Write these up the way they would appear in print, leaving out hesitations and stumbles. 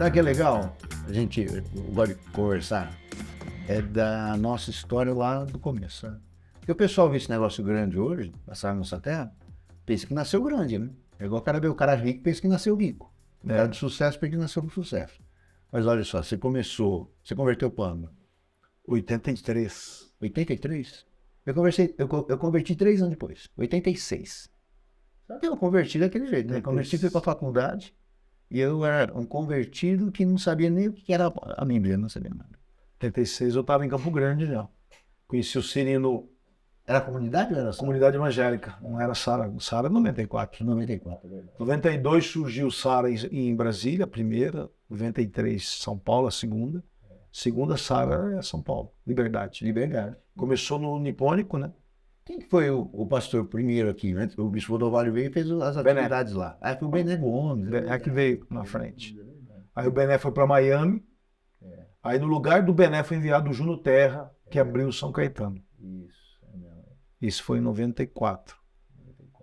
Sabe o que é legal? A gente gosta de conversar. É da nossa história lá do começo. Né? Porque o pessoal vê esse negócio grande hoje, passar na nossa terra, pensa que nasceu grande, né? É igual o cara vê o cara rico, pensa que nasceu rico. O cara de sucesso pensa que nasceu com sucesso. Mas olha só, você converteu quando? 83. 83? Eu converti 3 anos depois, 86. Só que eu converti daquele jeito, né? Converti, fui para a faculdade e eu era um convertido que não sabia nem o que era a Bíblia, não sabia nada. 86 eu estava em Campo Grande já. Conheci o Cirino, Era comunidade ou era comunidade evangélica, não era Sara. Sara é 94. 94, é verdade. 92 surgiu Sara em Brasília, a primeira. 93 São Paulo, a segunda. Segunda Sara é São Paulo, Liberdade. Liberdade. Começou no Nipônico, né? Quem que foi o pastor primeiro aqui, né? O bispo Rodovalho veio e fez as atividades lá. Aí foi o Bené Gomes. É que veio na frente. Aí o Bené foi para Miami. Aí no lugar do Bené foi enviado o Juno Terra, que abriu o São Caetano. Isso, é mesmo. Isso foi em 94.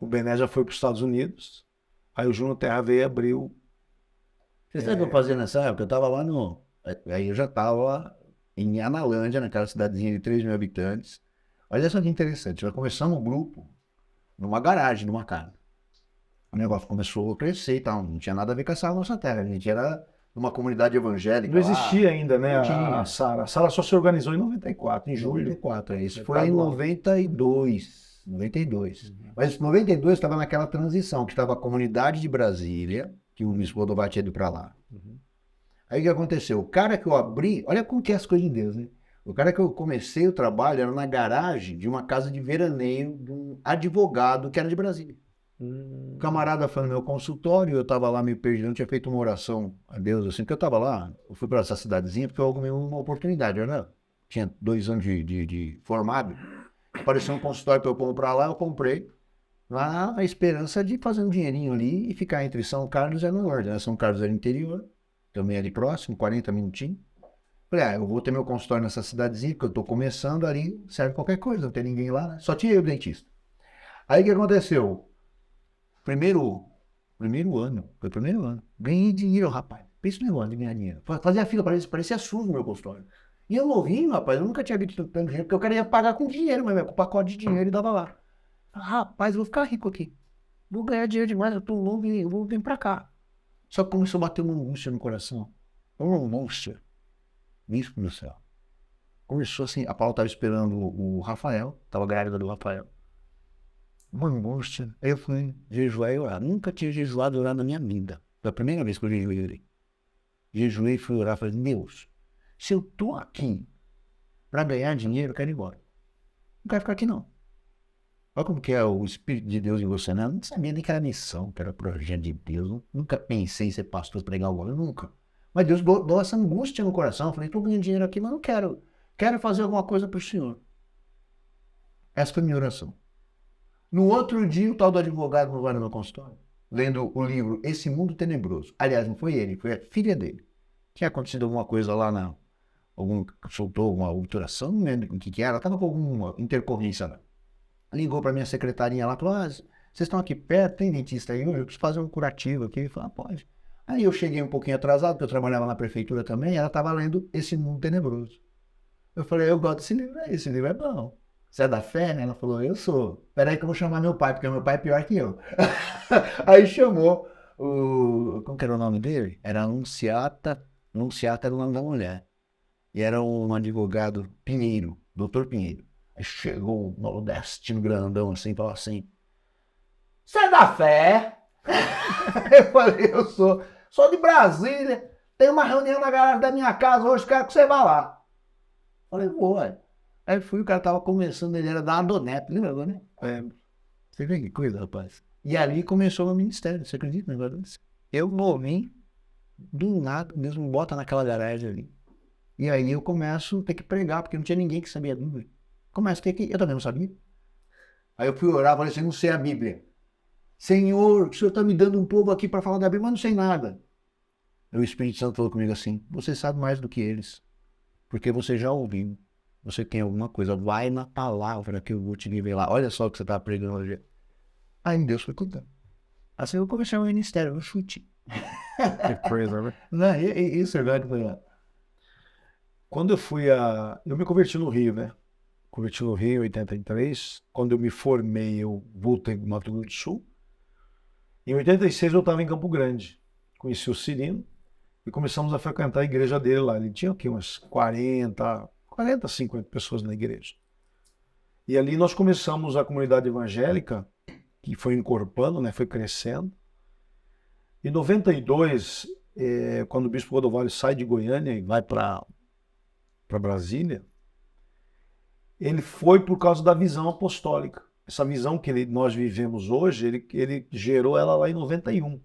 O Bené já foi para os Estados Unidos. Aí o Juno Terra veio e abriu. Você sabe o que eu fazia nessa época? Eu tava lá no... Aí eu já tava em Analândia, naquela cidadezinha de 3 mil habitantes. Olha só que interessante. Nós começamos um grupo numa garagem, numa casa. O negócio começou a crescer e tal. Não tinha nada a ver com essa nossa terra. A gente era uma comunidade evangélica. Não existia ainda, né, Não tinha. a Sara. A Sara só se organizou em 94, em julho. 94, é isso. Foi em 92. 92. Mas em 92 estava naquela transição, que estava a comunidade de Brasília, que o bispo Rodovalho tinha ido para lá. Aí o que aconteceu? O cara que eu abri, olha como que é as coisas de Deus, né? O cara que eu comecei o trabalho era na garagem de uma casa de veraneio de um advogado que era de Brasília. O camarada foi no meu consultório, eu estava lá meio perdido, eu tinha feito uma oração a Deus, assim, porque eu estava lá, eu fui para essa cidadezinha porque eu arrumei uma oportunidade, tinha 2 anos de formado, apareceu um consultório para eu comprar lá, eu comprei, lá na esperança de fazer um dinheirinho ali e ficar entre São Carlos e Analândia, né? São Carlos era interior, também ali próximo, 40 minutinhos. Falei, eu vou ter meu consultório nessa cidadezinha, porque eu estou começando ali, serve qualquer coisa, não tem ninguém lá, né? Só tinha eu, dentista. Aí o que aconteceu? Primeiro ano, foi o primeiro ano. Ganhei dinheiro, rapaz. Pensa no negócio de ganhar dinheiro. Fazia fila, parecia SUS no meu consultório. E eu novinho, rapaz, eu nunca tinha visto tanto dinheiro, porque eu queria pagar com dinheiro, mas com pacote de dinheiro e dava lá. Rapaz, eu vou ficar rico aqui. Vou ganhar dinheiro demais, eu tô novo e vou vir pra cá. Só que começou a bater uma angústia no coração. Uma angústia. Isso do céu. Começou assim, a Paula estava esperando o Rafael, estava grávida do Rafael. Uma angústia. Aí eu fui jejuar e orar. Nunca tinha jejuado e orado na minha vida. Foi a primeira vez que eu jejuei. Jejuei e fui orar. Falei, Deus, se eu tô aqui para ganhar dinheiro, eu quero ir embora. Não quero ficar aqui, não. Olha como que é o Espírito de Deus em você, né? Eu não sabia nem que era missão, que era projeto de Deus. Nunca pensei em ser pastor, pregar alguma coisa, nunca. Mas Deus deu essa angústia no coração. Eu falei, estou ganhando dinheiro aqui, mas não quero. Quero fazer alguma coisa para o Senhor. Essa foi a minha oração. No outro dia, o tal do advogado não vai no meu consultório, lendo o livro Esse Mundo Tenebroso. Aliás, não foi ele, foi a filha dele. Tinha acontecido alguma coisa lá soltou alguma obturação, não lembro o que era, estava com alguma intercorrência lá. Ligou para minha secretarinha lá, falou, vocês estão aqui perto, tem dentista aí? Eu preciso fazer um curativo aqui. Eu falei, pode. Aí eu cheguei um pouquinho atrasado, porque eu trabalhava na prefeitura também, e ela estava lendo Esse Mundo Tenebroso. Eu falei, eu gosto desse livro aí, esse livro é bom. Você é da fé, né? Ela falou, eu sou. Peraí que eu vou chamar meu pai, porque meu pai é pior que eu. Aí chamou como que era o nome dele? Era Anunciata. Anunciata era o nome da mulher. E era um advogado Pinheiro, doutor Pinheiro. Aí chegou o nordestino grandão assim, falou assim, você é da fé? Eu falei, eu sou. Sou de Brasília. Tem uma reunião na garagem da minha casa hoje, quero que você vá lá. Falei, vou, ué. Aí fui, o cara tava começando, ele era da Adonep, lembra, né? Você vê que coisa, rapaz. E ali começou o meu ministério, você acredita no negócio desse? Eu novinho, do nada, Deus me bota naquela garagem ali. E aí eu começo a ter que pregar, porque não tinha ninguém que sabia a Bíblia. Começo a ter que, eu também não sabia. Aí eu fui orar, falei assim, não sei a Bíblia. Senhor, o Senhor está me dando um povo aqui para falar da Bíblia, mas não sei nada. E o Espírito Santo falou comigo assim, você sabe mais do que eles, porque você já ouviu. Você tem alguma coisa, vai na palavra que eu vou te nivelar. Olha só o que você está pregando hoje. Aí Deus foi contando. Assim eu comecei o ministério, eu chute. É Fraser, né? Não, isso é verdade. Foi lá. Quando eu me converti no Rio, né? Converti no Rio em 83. Quando eu me formei, eu voltei para o Mato Grosso do Sul. Em 86 eu estava em Campo Grande. Conheci o Cirino e começamos a frequentar a igreja dele lá. Ele tinha aqui umas 40, 50 pessoas na igreja. E ali nós começamos a comunidade evangélica, que foi encorpando, né? Foi crescendo. Em 92, quando o Bispo Rodovalho sai de Goiânia e vai para Brasília, ele foi por causa da visão apostólica. Essa visão que nós vivemos hoje, ele gerou ela lá em 91.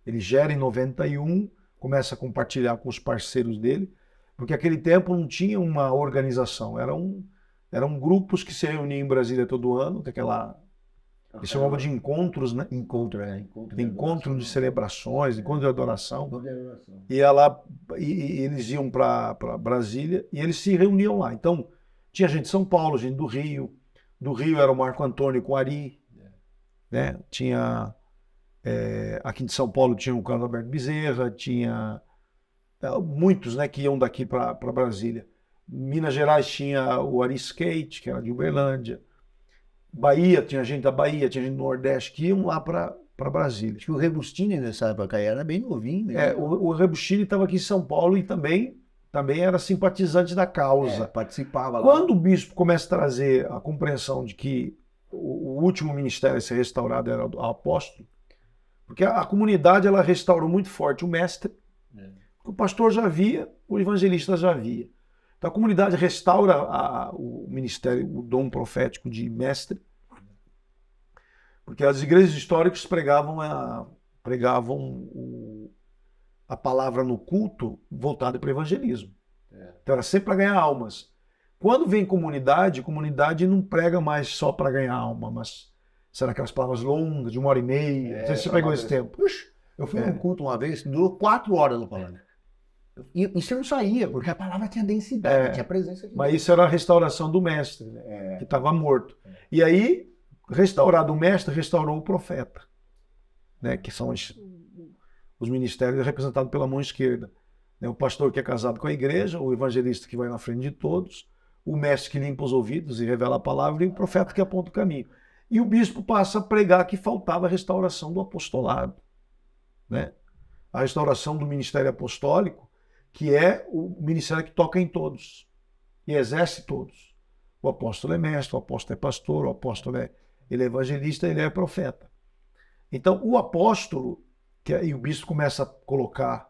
Ele gera em 91, começa a compartilhar com os parceiros dele, porque aquele tempo não tinha uma organização, eram grupos que se reuniam em Brasília todo ano, eles chamavam de encontros, né? Encontro de celebrações, encontro de adoração. E eles iam para Brasília e eles se reuniam lá. Então, tinha gente de São Paulo, gente do Rio. Do Rio era o Marco Antônio com Ari. Né? Tinha, aqui de São Paulo tinha o Carlos Alberto Bezerra, tinha muitos, né, que iam daqui para Brasília. Minas Gerais tinha o Ari Skate, que era de Uberlândia. Bahia, tinha gente da Bahia, tinha gente do Nordeste que iam lá para Brasília. Acho que o Rebustini nessa época era bem novinho. Né? O Rebustini estava aqui em São Paulo e também era simpatizante da causa. Participava lá. Quando o bispo começa a trazer a compreensão de que o último ministério a ser restaurado era o apóstolo, porque a comunidade ela restaurou muito forte o mestre, o pastor já via, o evangelista já via. Então a comunidade restaura o ministério, o dom profético de mestre, porque as igrejas históricas pregavam a palavra no culto voltada para o evangelismo. Então era sempre para ganhar almas. Quando vem comunidade não prega mais só para ganhar alma, mas são aquelas palavras longas, de 1h30. Não sei se você pegou esse tempo. Puxa, eu fui num culto uma vez, durou 4 horas no falando. E você não saía, porque a palavra tinha densidade, tinha presença. Mas isso era a restauração do mestre, né? Que estava morto. E aí, restaurado o mestre, restaurou o profeta, né? Que são os ministérios representados pela mão esquerda. O pastor que é casado com a igreja, o evangelista que vai na frente de todos, o mestre que limpa os ouvidos e revela a palavra e o profeta que aponta o caminho. E o bispo passa a pregar que faltava a restauração do apostolado, né? A restauração do ministério apostólico, que é o ministério que toca em todos e exerce todos. O apóstolo é mestre, o apóstolo é pastor, o apóstolo ele é evangelista, ele é profeta. Então, o apóstolo, e o bispo começa a colocar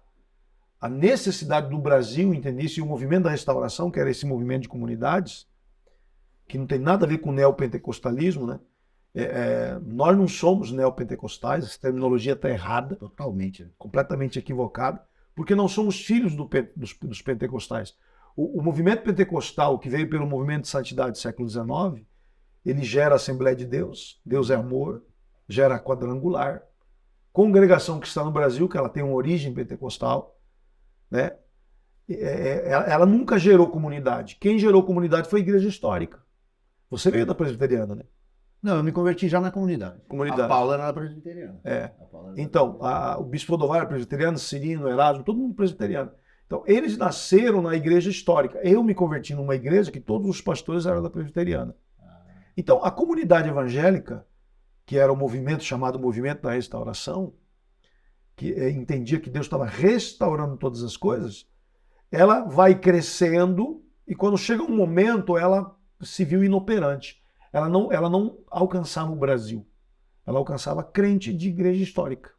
a necessidade do Brasil entender isso, e o movimento da restauração, que era esse movimento de comunidades, que não tem nada a ver com o neopentecostalismo, né? Nós não somos neopentecostais, essa terminologia está errada. Totalmente. Completamente equivocada, porque não somos filhos dos pentecostais. O movimento pentecostal, que veio pelo movimento de santidade do século XIX, ele gera a Assembleia de Deus, Deus é amor, gera a quadrangular, congregação que está no Brasil, que ela tem uma origem pentecostal, né? Ela nunca gerou comunidade. Quem gerou comunidade foi a igreja histórica. Você veio da presbiteriana, né? Não, eu me converti já na comunidade. A Paula era presbiteriana. Então, o bispo Rodovalho era presbiteriano, Cirino, Erasmo, todo mundo presbiteriano. Então, eles nasceram na igreja histórica. Eu me converti numa igreja que todos os pastores eram da presbiteriana. Então, a comunidade evangélica, que era o movimento chamado Movimento da Restauração, que entendia que Deus estava restaurando todas as coisas, ela vai crescendo e quando chega um momento, ela se viu inoperante. Ela não alcançava o Brasil. Ela alcançava crente de igreja histórica.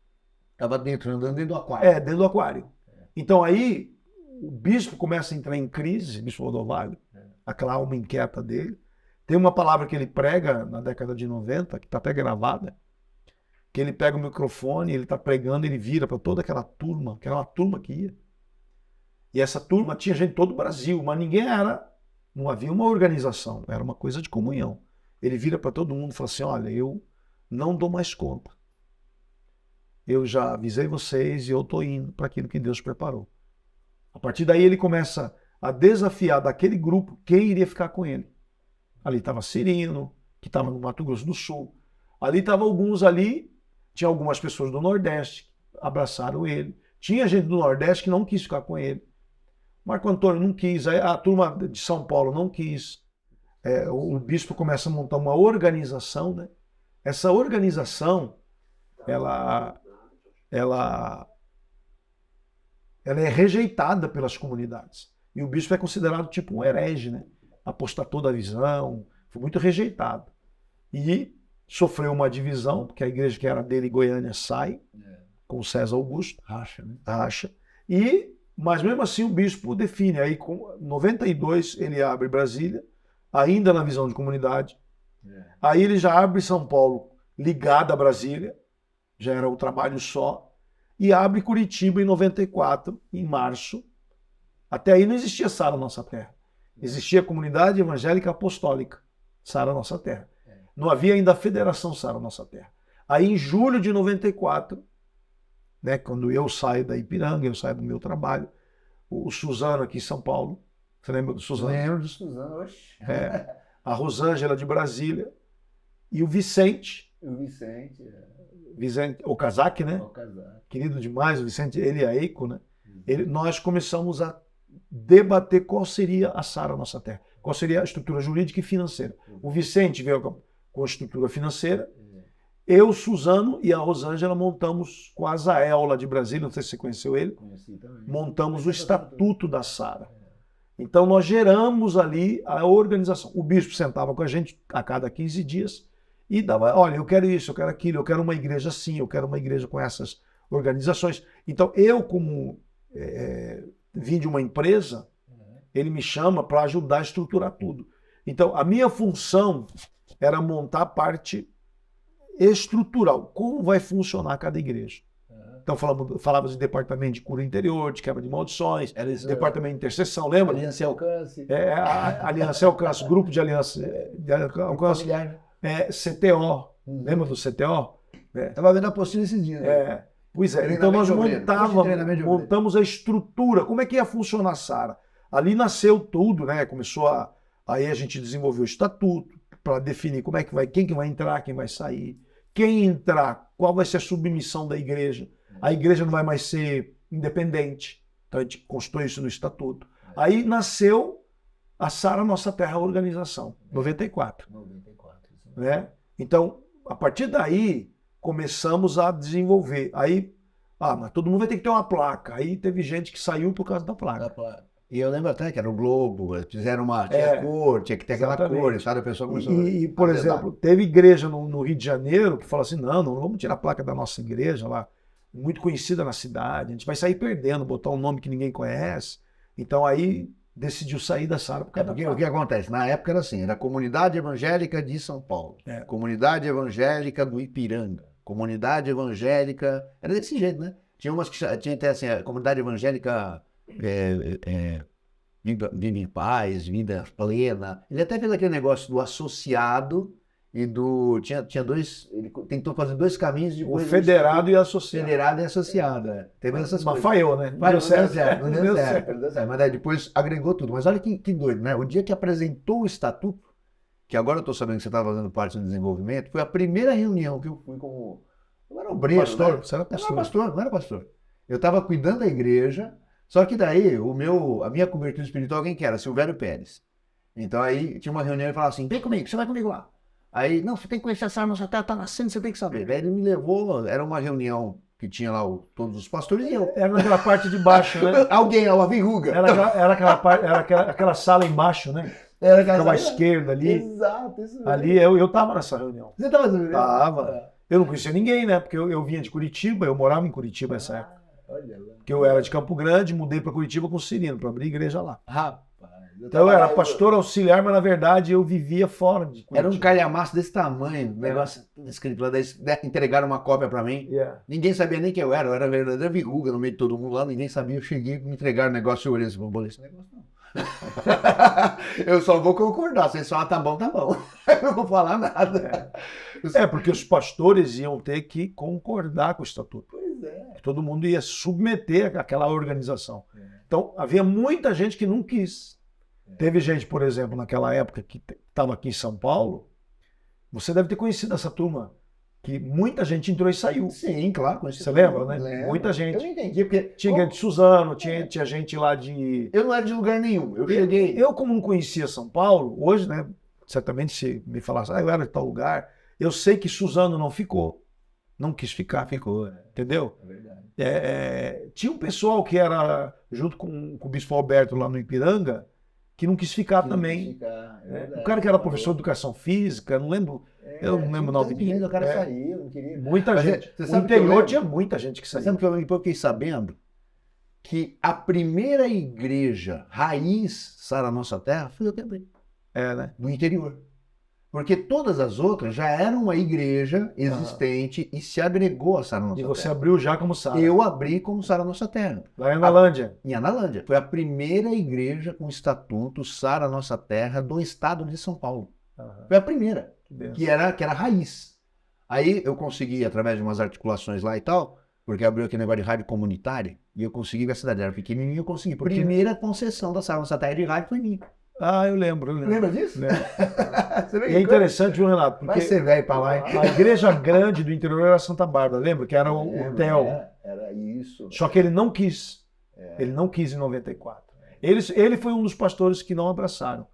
Estava andando dentro do aquário. Dentro do aquário. Então aí o bispo começa a entrar em crise, o bispo Rodovalho, aquela alma inquieta dele. Tem uma palavra que ele prega na década de 90, que está até gravada, que ele pega o microfone, ele está pregando, ele vira para toda aquela turma, que era uma turma que ia. E essa turma tinha gente de todo o Brasil, mas não havia uma organização, era uma coisa de comunhão. Ele vira para todo mundo e fala assim, olha, eu não dou mais conta. Eu já avisei vocês e eu estou indo para aquilo que Deus preparou. A partir daí ele começa a desafiar daquele grupo quem iria ficar com ele. Ali estava Cirino, que estava no Mato Grosso do Sul. Ali estavam alguns ali, tinha algumas pessoas do Nordeste. abraçaram ele. Tinha gente do Nordeste que não quis ficar com ele. Marco Antônio não quis, a turma de São Paulo não quis. O bispo começa a montar uma organização, né? Essa organização, ela é rejeitada pelas comunidades. E o bispo é considerado tipo um herege, né? Apostatou da visão, foi muito rejeitado. E sofreu uma divisão, porque a igreja que era dele em Goiânia sai, com César Augusto. Racha, né? Racha. Mas mesmo assim o bispo define. Aí com 92 ele abre Brasília, ainda na visão de comunidade. Aí ele já abre São Paulo ligado a Brasília, já era um trabalho só, e abre Curitiba em 94, em março. Até aí não existia Sara Nossa Terra. Existia a Comunidade Evangélica Apostólica, Sara Nossa Terra. Não havia ainda a Federação Sara Nossa Terra. Aí em julho de 94, né, quando eu saio da Ipiranga, eu saio do meu trabalho, o Suzano aqui em São Paulo, você lembra do Suzano? Lembro do Suzano, oxe. A Rosângela de Brasília e o Vicente. O Vicente. Vicente Okazaki, né? Okazaki. Querido demais, o Vicente, ele é Eiko, né? Nós começamos a debater qual seria a Sara Nossa Terra, qual seria a estrutura jurídica e financeira. O Vicente veio com a estrutura financeira, eu, Suzano e a Rosângela montamos com a Azael lá de Brasília, não sei se você conheceu ele, montamos o Estatuto da Sara. Então nós geramos ali a organização. O bispo sentava com a gente a cada 15 dias e dava, olha, eu quero isso, eu quero aquilo, eu quero uma igreja assim, eu quero uma igreja com essas organizações. Então eu, como vim de uma empresa, ele me chama para ajudar a estruturar tudo. Então a minha função era montar a parte estrutural, como vai funcionar cada igreja. Então falava de departamento de cura interior, de quebra de maldições, departamento de intercessão, lembra? Aliança e Alcance. Aliança e Alcance, grupo de Aliança Alcance, CTO, lembra do CTO? Estava vendo a apostila esses dias. Pois é, então nós montamos a estrutura, como é que ia funcionar a Sara. Ali nasceu tudo, né? Aí a gente desenvolveu o estatuto para definir como é que vai, quem que vai entrar, quem vai sair. Quem entrar, qual vai ser a submissão da igreja. A igreja não vai mais ser independente. Então a gente constitui isso no estatuto. Aí nasceu a Sara Nossa Terra, a organização, 94. Né? Então, a partir daí, começamos a desenvolver. Aí, mas todo mundo vai ter que ter uma placa. Aí teve gente que saiu por causa da placa. E eu lembro até que era o Globo, fizeram tinha cor, tinha que ter aquela cor, sabe? A pessoa começou por exemplo, teve igreja no Rio de Janeiro que falou assim, não vamos tirar a placa da nossa igreja lá, muito conhecida na cidade, a gente vai sair perdendo, botar um nome que ninguém conhece. Então aí decidiu sair da Sara por causa da placa. O que acontece? Na época era assim, era a Comunidade Evangélica de São Paulo, Comunidade Evangélica do Ipiranga, Comunidade Evangélica, era desse jeito, né? Tinha umas que tinha até assim, a Comunidade Evangélica Vida em Paz, Vida Plena. Ele até fez aquele negócio do associado e do... Tinha dois... Ele tentou fazer dois caminhos de... O federado e associado. Federado e associado, Teve essas coisas. Falhou, né? Não deu certo. Mas aí depois agregou tudo. Mas olha que doido, né? O dia que apresentou o estatuto, que agora eu estou sabendo que você estava fazendo parte do desenvolvimento, foi a primeira reunião que eu fui como... Eu era obreiro, pastor, né? Você era pastor. Não era pastor. Eu estava cuidando da igreja. Só que daí, a minha cobertura espiritual, quem que era? Silvério Pérez. Então aí tinha uma reunião e falava assim, vem comigo, você vai comigo lá. Aí, não, você tem que conhecer a Sara Nossa Terra, tá nascendo, você tem que saber. Aí ele me levou, era uma reunião que tinha lá todos os pastores e eu. Era naquela parte de baixo, né? Uma verruga. Era aquela sala embaixo, né? Era aquela à esquerda ali. Exato, isso mesmo. Ali eu tava nessa reunião. Você tava nessa reunião? Tava. Eu não conhecia ninguém, né? Porque eu vinha de Curitiba, eu morava em Curitiba nessa época. Olha lá. Que eu era de Campo Grande, mudei para Curitiba com o Cirino, para abrir igreja lá. Rapaz. Então eu era pastor auxiliar, mas na verdade eu vivia fora de Curitiba. Era um calhamaço desse tamanho, negócio escrito lá, entregaram uma cópia para mim. Ninguém sabia nem quem eu era a verdadeira verruga no meio de todo mundo lá, ninguém sabia, eu cheguei, me entregaram o negócio, eu olhei assim, vou bolar esse negócio não. Eu só vou concordar, vocês falam, tá bom, eu não vou falar nada. Porque os pastores iam ter que concordar com o estatuto. Pois é. Todo mundo ia submeter àquela organização. Então, havia muita gente que não quis. Teve gente, por exemplo, naquela época que estava aqui em São Paulo, você deve ter conhecido essa turma, que muita gente entrou e saiu. Sim, claro. Você lembra, né? Lembro. Muita Eu gente. não entendi, porque Tinha gente de Suzano, tinha gente lá de... eu não era de lugar nenhum. Eu cheguei. Eu, como não conhecia São Paulo, hoje, né, certamente se me falasse, eu era de tal lugar, eu sei que Suzano não ficou. Não quis ficar. Ficou. Entendeu? É verdade. Tinha um pessoal que era, junto com o Bispo Alberto lá no Ipiranga, que não quis ficar também. O cara que era professor de educação física, não lembro, eu não lembro o nome dele. O cara saiu, não queria. Muita Mas gente. você No sabe que eu interior lembro? tinha muita gente que Você saiu. sabe que eu depois fiquei sabendo que a primeira igreja raiz Sara Nossa Terra foi eu também, Né? do interior. Porque todas as outras já eram uma igreja existente e se agregou a Sara Nossa E Terra. você abriu já como Sara. Eu abri como Sara Nossa Terra. Lá em Analândia. Em Analândia. Foi a primeira igreja com estatuto Sara Nossa Terra do estado de São Paulo. Foi a primeira, que era raiz. Aí eu consegui, através de umas articulações lá e tal, porque abriu aquele negócio de rádio comunitária, e eu consegui, a cidade era pequenininha, eu consegui. Primeira concessão da Sara Nossa Terra de rádio foi minha. Eu lembro. Lembra disso? Você vê e é interessante, viu, Renato? Porque vai ser velho pra lá, hein? A igreja grande do interior era Santa Bárbara, lembra? Que era o hotel. Era isso. Só que ele não quis. Ele não quis em 94. Ele foi um dos pastores que não abraçaram.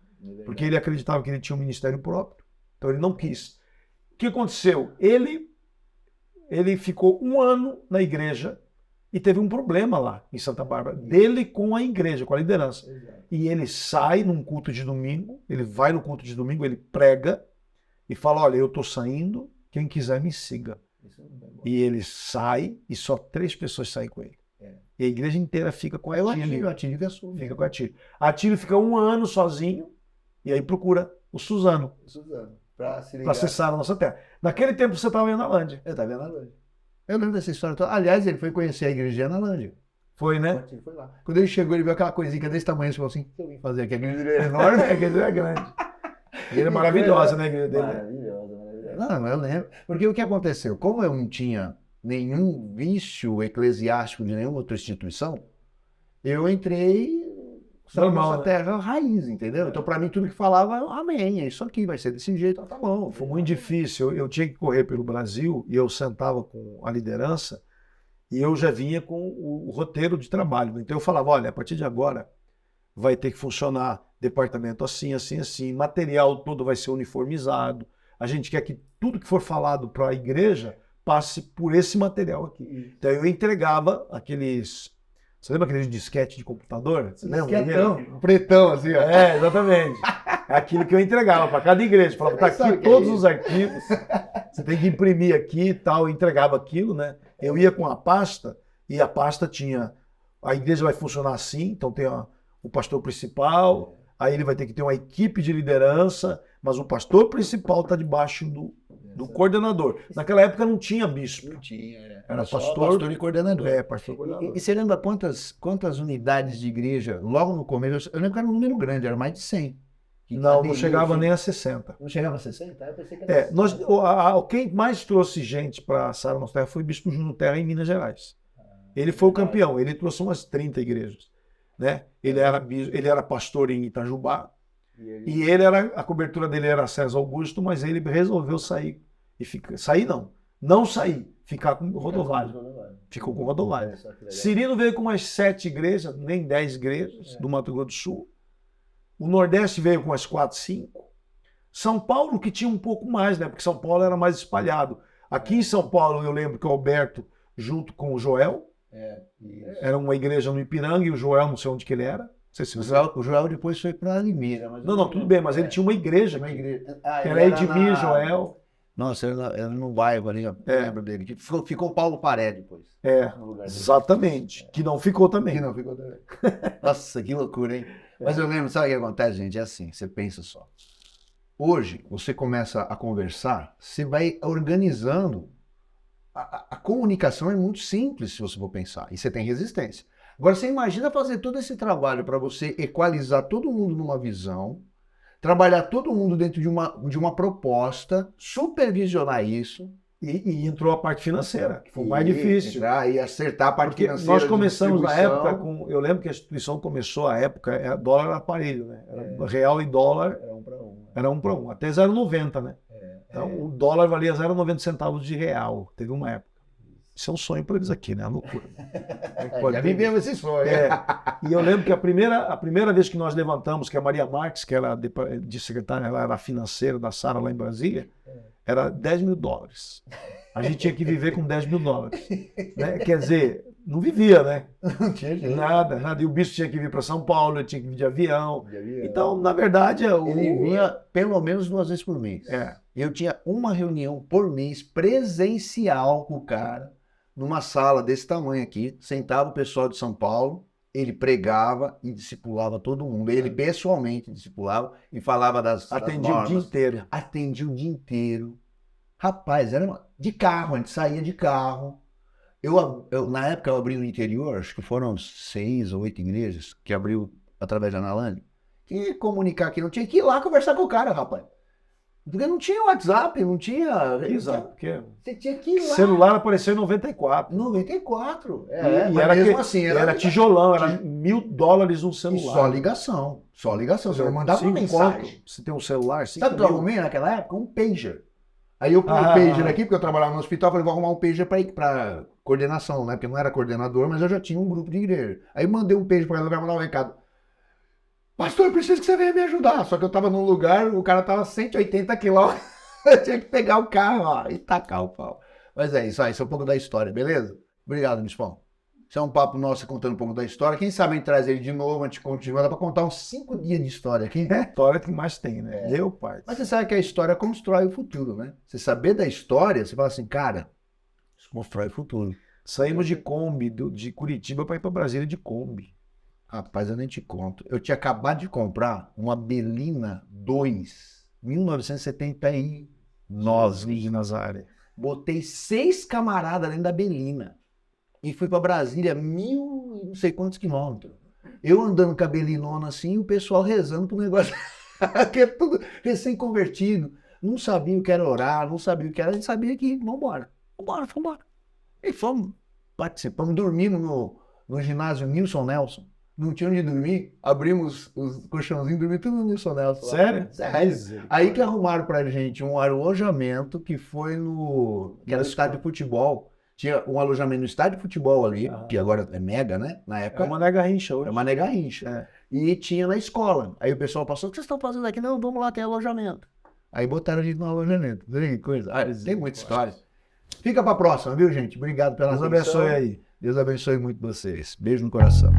Porque ele acreditava que ele tinha um ministério próprio. Então ele não quis. O que aconteceu? Ele ficou um ano na igreja e teve um problema lá em Santa Bárbara, dele com a igreja, com a liderança. E ele sai num culto de domingo, ele vai no culto de domingo, ele prega e fala, olha, eu estou saindo, quem quiser me siga. E ele sai e só 3 pessoas saem com ele. E a igreja inteira fica com a Atílio. A Atílio que assume. Fica com a Atílio. A Atílio fica um ano sozinho e aí procura o Suzano. Para acessar a nossa terra. Naquele tempo você estava em Analândia. Eu estava em Analândia. Eu lembro dessa história toda. Aliás, ele foi conhecer a igreja de Analândia. Foi, né? Ele foi lá. Quando ele chegou, ele viu aquela coisinha desse tamanho, ele falou assim, o que eu vim fazer aqui? A igreja dele é enorme. A igreja é grande. E ele é maravilhosa, né? A igreja dele. Maravilhosa. Não, eu lembro. Porque o que aconteceu? Como eu não tinha nenhum vício eclesiástico de nenhuma outra instituição, eu entrei normal, terra raiz, entendeu? Então, para mim, tudo que falava, amém, é isso aqui, vai ser desse jeito, tá bom. Foi muito difícil. Eu tinha que correr pelo Brasil e eu sentava com a liderança e eu já vinha com o roteiro de trabalho. Então eu falava, olha, a partir de agora vai ter que funcionar departamento assim, assim, assim, material todo vai ser uniformizado. A gente quer que tudo que for falado para a igreja passe por esse material aqui. Então eu entregava aqueles... Você lembra aquele disquete de computador? Você lembra? Um pretão, assim, ó. Exatamente. É aquilo que eu entregava para cada igreja. Falava, tá aqui todos os arquivos, você tem que imprimir aqui e tal. Eu entregava aquilo, né? Eu ia com a pasta e a pasta tinha... A igreja vai funcionar assim, então tem o pastor principal, aí ele vai ter que ter uma equipe de liderança, mas o pastor principal está debaixo do coordenador. Naquela época não tinha bispo. Não tinha, Era só pastor e coordenador. Pastor e coordenador. E você lembra quantas unidades de igreja, logo no começo, eu lembro que era um número grande, era mais de 100. Não chegava nem a 60. Não chegava a 60? Eu pensei que era 60. Quem mais trouxe gente para Sara Nossa Terra foi o Bispo Júnior Terra em Minas Gerais. Ele foi o campeão, ele trouxe umas 30 igrejas. Né? Ele era pastor em Itajubá, e a cobertura dele era César Augusto, mas ele resolveu sair. Não sair, ficar com o Rodovalho. Ficou com o Rodovalho. Cirino veio com umas 7 igrejas, nem 10 igrejas, do Mato Grosso do Sul. O Nordeste veio com umas 4, 5. São Paulo que tinha um pouco mais, né? Porque São Paulo era mais espalhado. Aqui em São Paulo eu lembro que o Alberto, junto com o Joel, era uma igreja no Ipiranga, e o Joel, não sei onde que ele era. Não sei se o Joel depois foi para Limeira. Não, tudo bem, mas ele tinha uma igreja. Era Edmir, Joel. Nossa, era no bairro ali, eu lembro dele. Ficou Paulo Paré depois. Exatamente. Que não ficou também. Nossa, que loucura, hein? Mas eu lembro, sabe o que acontece, gente? É assim, você pensa só. Hoje, você começa a conversar, você vai organizando. A comunicação é muito simples, se você for pensar, e você tem resistência. Agora, você imagina fazer todo esse trabalho para você equalizar todo mundo numa visão, trabalhar todo mundo dentro de uma proposta, supervisionar isso. E entrou a parte financeira, que foi o mais difícil. E acertar a parte financeira. Nós começamos na época com... Eu lembro que a instituição começou a época, dólar era aparelho, né? Era real e dólar. Era 1 para 1. Era 1 para 1, até 0,90, né? Então, o dólar valia 0,90 centavos de real. Teve uma época. Isso é um sonho para eles aqui, né? A loucura. Já vivemos esse sonho. E eu lembro que a primeira vez que nós levantamos, que a Maria Marques, que era de secretária, ela era financeira da Sara lá em Brasília, era 10 mil dólares. A gente tinha que viver com 10 mil dólares. Né? Quer dizer, não vivia, né? Não tinha jeito. Nada. E o bispo tinha que vir para São Paulo, ele tinha que vir de avião. Então, na verdade... Ele vinha pelo menos 2 vezes por mês. Eu tinha uma reunião por mês presencial com o cara, numa sala desse tamanho aqui, sentava o pessoal de São Paulo, ele pregava e discipulava todo mundo. Ele pessoalmente discipulava e falava das Atendia normas. o dia inteiro. Atendia o dia inteiro. Rapaz, era de carro, a gente saía de carro. Na época eu abri no interior, acho que foram 6 ou 8 igrejas que abriu através da Analane. Tinha que comunicar aqui, não tinha que ir lá conversar com o cara, rapaz. Porque não tinha WhatsApp, não tinha... Exato. Porque Você tinha que ir lá. celular apareceu em 94. 94. E era mesmo assim, era tijolão, era $1.000 um E celular. só ligação. Só ligação. Você mandava uma mensagem. Você tem um celular, 5 Sabe o que eu mil. arrumei naquela época? Um pager. Aí eu pus o pager aqui, porque eu trabalhava no hospital, falei, vou arrumar um pager para coordenação, né? Porque eu não era coordenador, mas eu já tinha um grupo de igreja. Aí eu mandei um pager para ela, mandar um recado. Pastor, eu preciso que você venha me ajudar. Só que eu tava num lugar, o cara tava 180 quilômetros. Eu tinha que pegar o carro, ó, e tacar o pau. Mas é isso aí, isso é um pouco da história, beleza? Obrigado, Bispão. Isso é um papo nosso contando um pouco da história. Quem sabe a gente traz ele de novo, a gente continua. Dá pra contar uns 5 dias de história aqui. É a história que mais tem, né? Meu pai. Mas você sabe que a história constrói o futuro, né? Você saber da história, você fala assim, cara, isso constrói o futuro. Saímos de Kombi, de Curitiba para ir para Brasília de Kombi. Rapaz, eu nem te conto. Eu tinha acabado de comprar uma Belina 2, 1979. De Nazaré. Botei 6 camaradas dentro da Belina. E fui pra Brasília, não sei quantos quilômetros. Eu andando com a Belinona assim, e o pessoal rezando pro negócio. Que é tudo recém-convertido. Não sabia o que era orar, não sabia o que era. A gente sabia que, vambora. E fomos participamos, dormindo no ginásio Nilson Nelson. Não tinha onde dormir, abrimos os colchãozinhos, dormimos tudo no Nilson Nelson. Sério? Sério. Aí que arrumaram pra gente um alojamento que foi que era o estádio de futebol. Tinha um alojamento no estádio de futebol ali, que agora é Mega, né? Na época. É uma Mané Garrincha hoje. É uma Mané Garrincha. É. E tinha na escola. Aí o pessoal passou, o que vocês estão fazendo aqui? Não, vamos lá, tem alojamento. Aí botaram a gente no alojamento. Tem coisa. Tem muita história. Fica pra próxima, viu, gente? Obrigado pela atenção. Deus abençoe aí. Deus abençoe muito vocês. Beijo no coração.